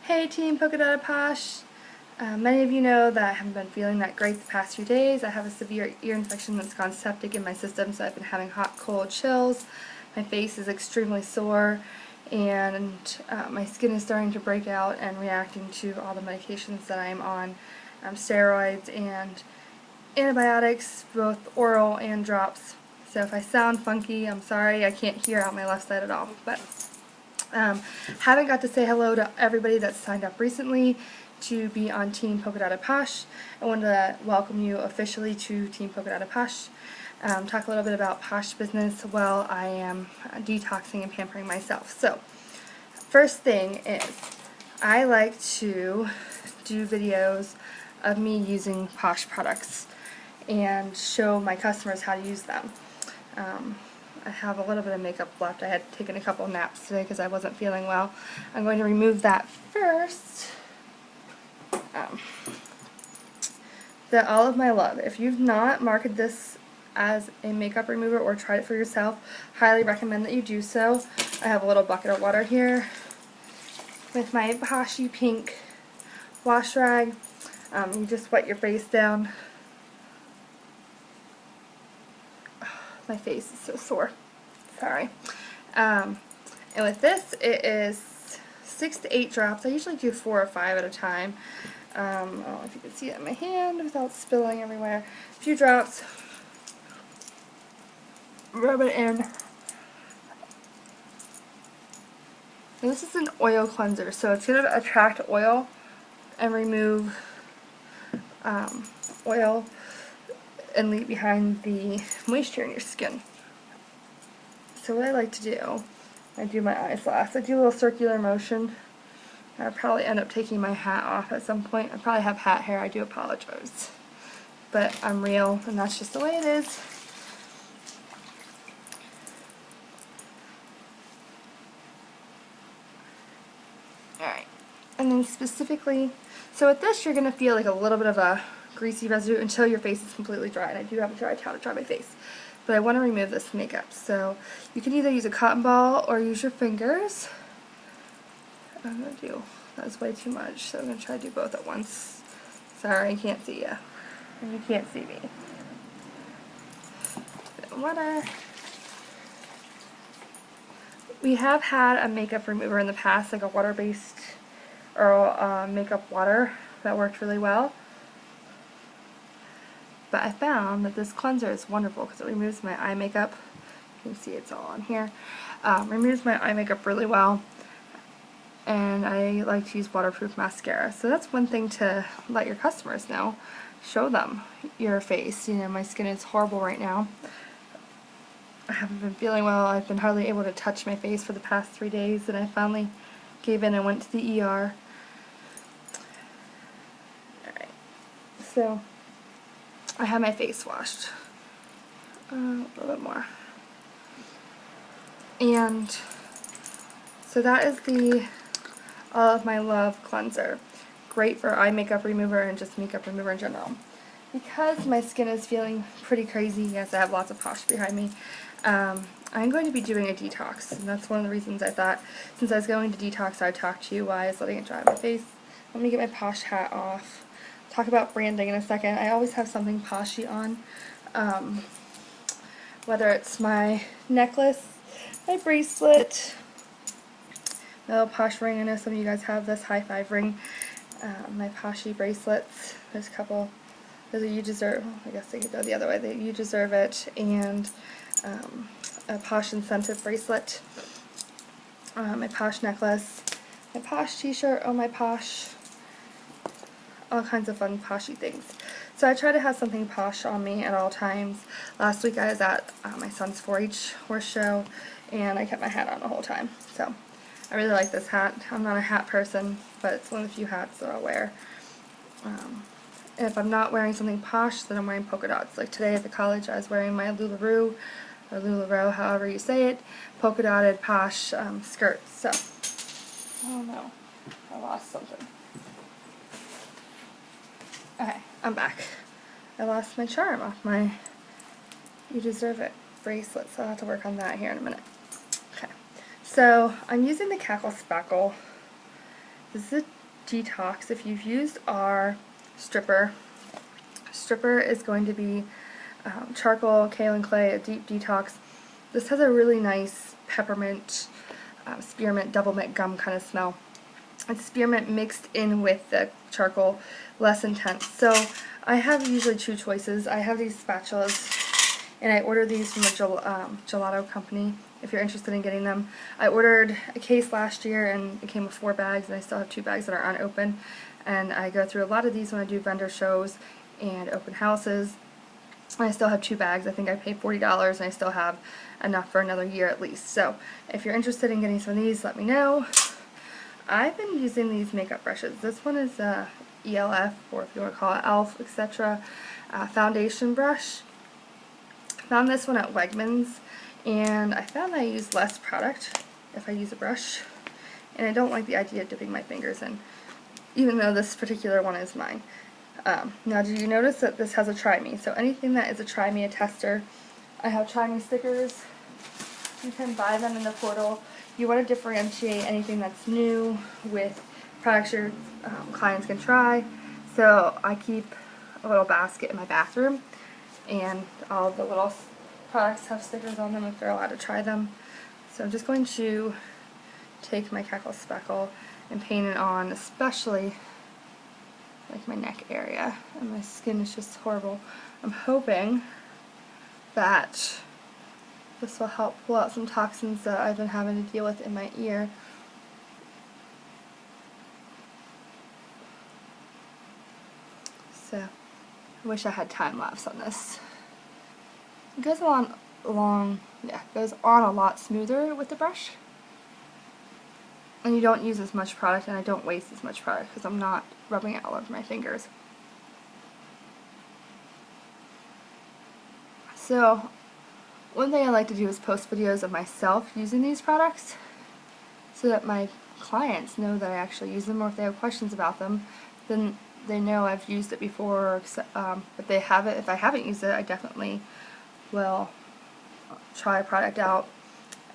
Hey Team Polkadottedposh! Many of you know that I haven't been feeling that great the past few days. I have a severe ear infection that's gone septic in my system, so I've been having hot, cold chills. My face is extremely sore, and my skin is starting to break out and reacting to all the medications that I'm on, steroids and antibiotics, both oral and drops. So if I sound funky, I'm sorry. I can't hear out my left side at all. But haven't got to say hello to everybody that's signed up recently to be on Team Polkadottedposh. I wanted to welcome you officially to Team Polkadottedposh. Talk a little bit about Posh business while I am detoxing and pampering myself. So, first thing is, I like to do videos of me using Posh products and show my customers how to use them. I have a little bit of makeup left. I had taken a couple naps today because I wasn't feeling well. I'm going to remove that first. The All of My Love. If you've not marked this as a makeup remover or tried it for yourself, highly recommend that you do so. I have a little bucket of water here with my Poshy pink wash rag. You just wet your face down. My face is so sore. Sorry. And with this, it is 6 to 8 drops. I usually do 4 or 5 at a time. I don't know if you can see it in my hand without spilling everywhere. A few drops. Rub it in. And this is an oil cleanser, so it's going to attract oil and remove oil and leave behind the moisture in your skin. So what I like to do, I do my eyes last. I do a little circular motion. I'll probably end up taking my hat off at some point. I probably have hat hair, I do apologize. But I'm real, and that's just the way it is. Alright, and then specifically, so with this you're going to feel like a little bit of a greasy residue until your face is completely dry, and I do have a dry towel to dry my face. But I want to remove this makeup, so you can either use a cotton ball or use your fingers. I'm going to do, that's way too much, so I'm going to try to do both at once. Sorry, I can't see you. And you can't see me. Water. We have had a makeup remover in the past, like a water-based or makeup water that worked really well. But I found that this cleanser is wonderful because it removes my eye makeup. You can see it's all on here. Removes my eye makeup really well. And I like to use waterproof mascara. So that's one thing to let your customers know. Show them your face. You know, my skin is horrible right now. I haven't been feeling well. I've been hardly able to touch my face for the past 3 days, and I finally gave in and went to the ER. Alright, so I have my face washed. A little bit more. And so that is the All of My Love cleanser. Great for eye makeup remover and just makeup remover in general. Because my skin is feeling pretty crazy, yes, I have lots of Posh behind me, I'm going to be doing a detox. And that's one of the reasons I thought, since I was going to detox, I'd talk to you while I was letting it dry on my face. Let me get my Posh hat off. Talk about branding in a second. I always have something Poshy on. Whether it's my necklace, my bracelet, my little Posh ring. I know some of you guys have this high five ring. My Poshy bracelets. There's a couple. There's a You Deserve. I guess they could go the other way. You Deserve It, and a Posh incentive bracelet. My Posh necklace. My Posh t-shirt. Oh my Posh. All kinds of fun Poshy things. So I try to have something Posh on me at all times. Last week I was at my son's 4-H horse show, and I kept my hat on the whole time. So I really like this hat. I'm not a hat person, but it's one of the few hats that I'll wear. And if I'm not wearing something Posh, then I'm wearing polka dots. Like today at the college I was wearing my Lularoe, or Lularoe, however you say it, polka dotted Posh skirt. So, oh no, I lost something. Okay, I'm back. I lost my charm off my You Deserve It bracelet, so I'll have to work on that here in a minute. Okay, so I'm using the Cackle Spackle This is a detox. If you've used our stripper is going to be charcoal, kaolin clay, a deep detox. This has a really nice peppermint, spearmint, double mint gum kind of smell. It's spearmint mixed in with the charcoal, less intense. So I have usually two choices. I have these spatulas, and I ordered these from a gelato company. If you're interested in getting them, I ordered a case last year, and it came with 4 bags, and I still have 2 bags that are unopened. And I go through a lot of these when I do vendor shows and open houses. I still have 2 bags. I think I paid $40, and I still have enough for another year at least. So if you're interested in getting some of these, let me know. I've been using these makeup brushes. This one is ELF, or if you want to call it ELF, etc. Foundation brush. Found this one at Wegmans, and I found I use less product if I use a brush, and I don't like the idea of dipping my fingers in, even though this particular one is mine. Now, did you notice that this has a try me? So anything that is a try me, a tester, I have try me stickers. You can buy them in the portal. You want to differentiate anything that's new with products your clients can try. So I keep a little basket in my bathroom, and all the little products have stickers on them if they're allowed to try them. So I'm just going to take my Cackle Speckle and paint it on, especially like my neck area, and my skin is just horrible. I'm hoping that this will help pull out some toxins that I've been having to deal with in my ear. So I wish I had time lapse on this. It goes on goes on a lot smoother with the brush, and you don't use as much product, and I don't waste as much product because I'm not rubbing it all over my fingers. So one thing I like to do is post videos of myself using these products so that my clients know that I actually use them, or if they have questions about them, then they know I've used it before. If I haven't used it, I definitely will try a product out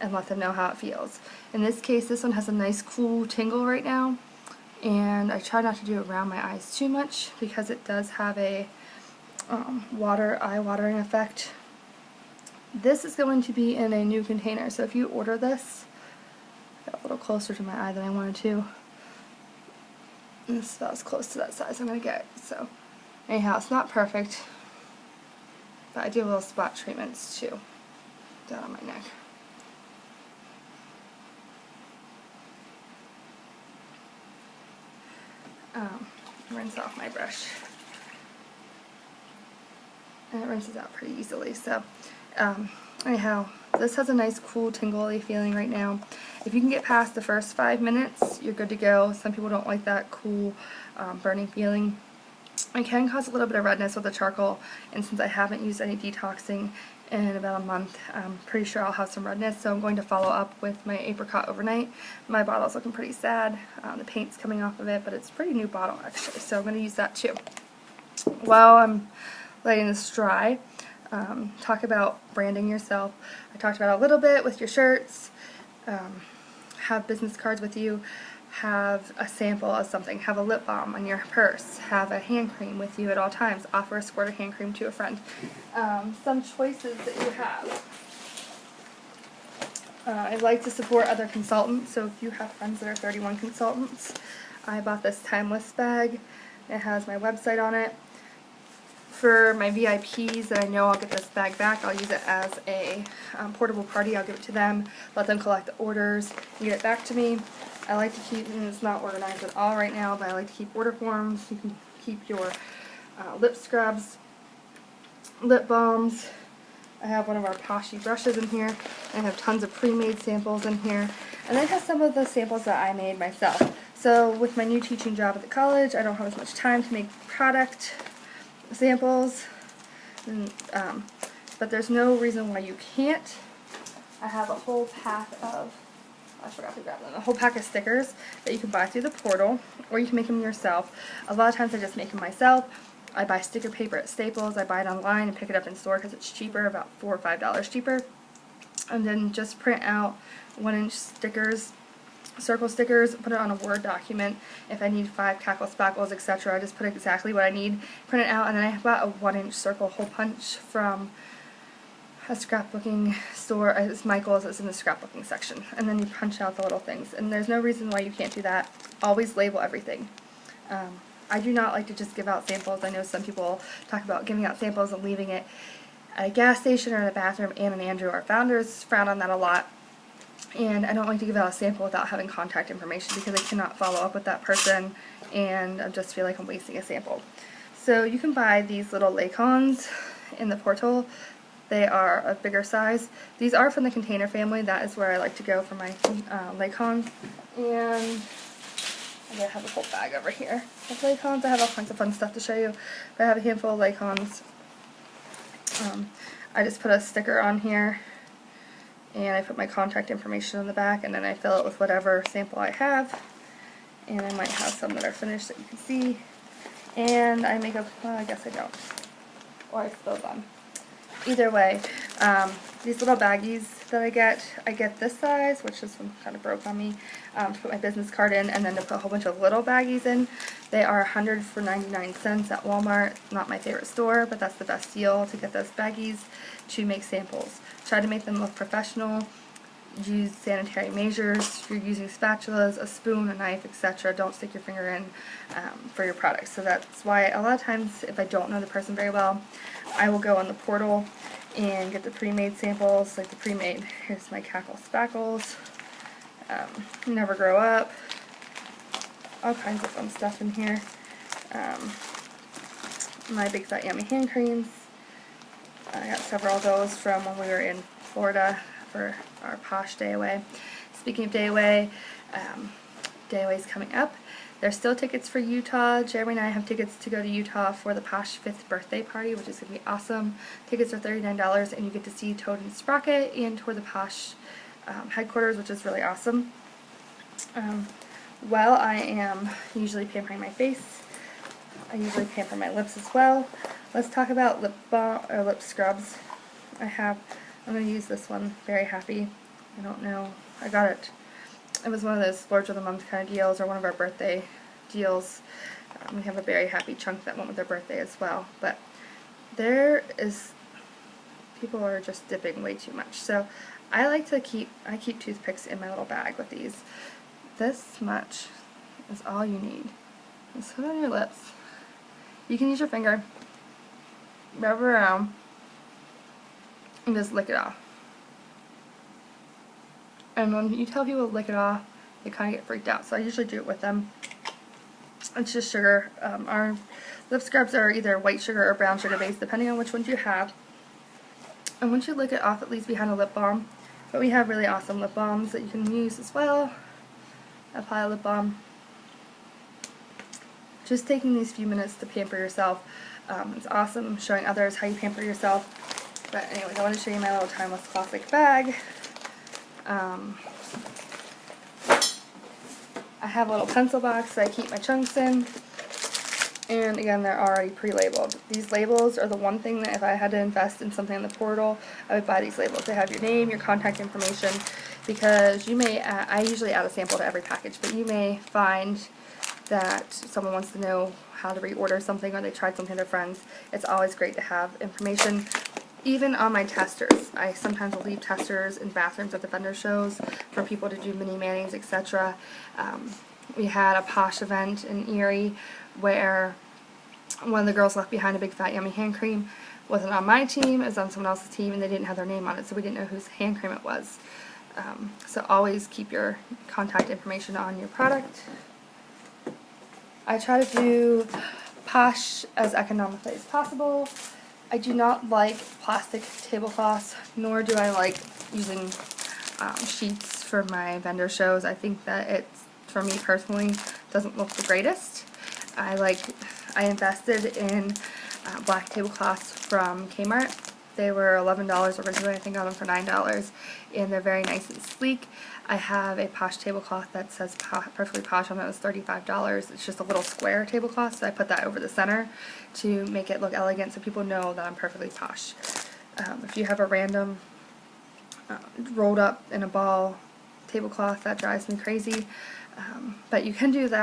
and let them know how it feels. In this case, this one has a nice cool tingle right now, and I try not to do it around my eyes too much because it does have a eye-watering effect. This is going to be in a new container, so if you order this, I got a little closer to my eye than I wanted to. And this is about as close to that size I'm going to get. So anyhow, it's not perfect, but I do little spot treatments too down on my neck. Rinse off my brush, and it rinses out pretty easily. So anyhow, this has a nice cool tingly feeling right now. If you can get past the first 5 minutes, you're good to go. Some people don't like that cool burning feeling. It can cause a little bit of redness with the charcoal, and since I haven't used any detoxing in about a month, I'm pretty sure I'll have some redness, so I'm going to follow up with my apricot overnight. My bottle's looking pretty sad. The paint's coming off of it, but it's a pretty new bottle actually, so I'm going to use that too. While I'm letting this dry, talk about branding yourself. I talked about it a little bit with your shirts. Have business cards with you. Have a sample of something. Have a lip balm on your purse. Have a hand cream with you at all times. Offer a squirt of hand cream to a friend. Some choices that you have. I like to support other consultants, so if you have friends that are 31 consultants, I bought this Timeless bag. It has my website on it. For my VIPs that I know I'll get this bag back, I'll use it as a portable party. I'll give it to them, let them collect the orders, and get it back to me. I like to keep, and it's not organized at all right now, but I like to keep order forms. You can keep your lip scrubs, lip balms. I have one of our Poshy brushes in here. I have tons of pre-made samples in here. And then I have some of the samples that I made myself. So with my new teaching job at the college, I don't have as much time to make product samples, and, but there's no reason why you can't. I have a whole pack of, I forgot to grab them, a whole pack of stickers that you can buy through the portal, or you can make them yourself. A lot of times I just make them myself. I buy sticker paper at Staples, I buy it online and pick it up in store because it's cheaper, about $4 or $5 cheaper, and then just print out 1-inch stickers circle stickers, put it on a Word document. If I need 5 cackle spackles, etc., I just put exactly what I need, print it out, and then I bought a 1-inch circle hole punch from a scrapbooking store. It's Michael's. It's in the scrapbooking section. And then you punch out the little things. And there's no reason why you can't do that. Always label everything. I do not like to just give out samples. I know some people talk about giving out samples and leaving it at a gas station or in a bathroom. Ann and Andrew, our founders, frown on that a lot. And I don't like to give out a sample without having contact information because I cannot follow up with that person, and I just feel like I'm wasting a sample. So you can buy these little Laycons in the Portal. They are a bigger size. These are from the container family. That is where I like to go for my Laycons. And I'm going to have a whole bag over here of Laycons. I have all kinds of fun stuff to show you. But I have a handful of Laycons. I just put a sticker on here, and I put my contact information on the back, and then I fill it with whatever sample I have. And I might have some that are finished that you can see. And I make a, well, I guess I don't. Or I spill them. Either way, these little baggies that I get this size, which this one kind of broke on me, to put my business card in, and then to put a whole bunch of little baggies in. They are 100 for 99 cents at Walmart. Not my favorite store, but that's the best deal to get those baggies to make samples. Try to make them look professional. Use sanitary measures. If you're using spatulas, a spoon, a knife, etc., don't stick your finger in for your products. So that's why a lot of times, if I don't know the person very well, I will go on the Portal and get the pre-made samples, like the pre-made. Here's my cackle spackles, never grow up, all kinds of fun stuff in here. My big fat yummy hand creams. I got several of those from when we were in Florida for our Posh Day Away. Speaking of Day Away, Day Away is coming up. There's still tickets for Utah. Jeremy and I have tickets to go to Utah for the Posh 5th birthday party, which is going to be awesome. Tickets are $39, and you get to see Toad and Sprocket and tour the Posh headquarters, which is really awesome. While I am usually pampering my face, I usually pamper my lips as well. Let's talk about lip balm or lip scrubs. I'm going to use this one, Very Happy. I don't know, I got it. It was one of those splurge of the month kind of deals, or one of our birthday deals. We have a Very Happy chunk that went with their birthday as well. But people are just dipping way too much. So I keep toothpicks in my little bag with these. This much is all you need. Just put it on your lips. You can use your finger, rub it around, and just lick it off. And when you tell people to lick it off, they kind of get freaked out. So I usually do it with them. It's just sugar. Our lip scrubs are either white sugar or brown sugar based, depending on which ones you have. And once you lick it off, it leaves behind a lip balm. But we have really awesome lip balms that you can use as well. Apply a lip balm. Just taking these few minutes to pamper yourself. It's awesome showing others how you pamper yourself. But anyways, I want to show you my little Timeless Classic bag. I have a little pencil box that I keep my chunks in, and again, they're already pre-labeled. These labels are the one thing that if I had to invest in something in the Portal, I would buy these labels. They have your name, your contact information, because you may, I usually add a sample to every package, but you may find that someone wants to know how to reorder something, or they tried something to their friends. It's always great to have information. Even on my testers, I sometimes will leave testers in bathrooms at the vendor shows for people to do mini manis, etc. We had a Posh event in Erie where one of the girls left behind a big fat yummy hand cream. It wasn't on my team, it was on someone else's team, and they didn't have their name on it, so we didn't know whose hand cream it was. So always keep your contact information on your product. I try to do Posh as economically as possible. I do not like plastic tablecloths, nor do I like using sheets for my vendor shows. I think that it's, for me personally, doesn't look the greatest. I invested in black tablecloths from Kmart. They were $11 originally. I think I got them for $9, and they're very nice and sleek. I have a Posh tablecloth that says Perfectly Posh on it. It was $35. It's just a little square tablecloth, so I put that over the center to make it look elegant so people know that I'm perfectly posh. If you have a random rolled up in a ball tablecloth. That drives me crazy. But you can do that.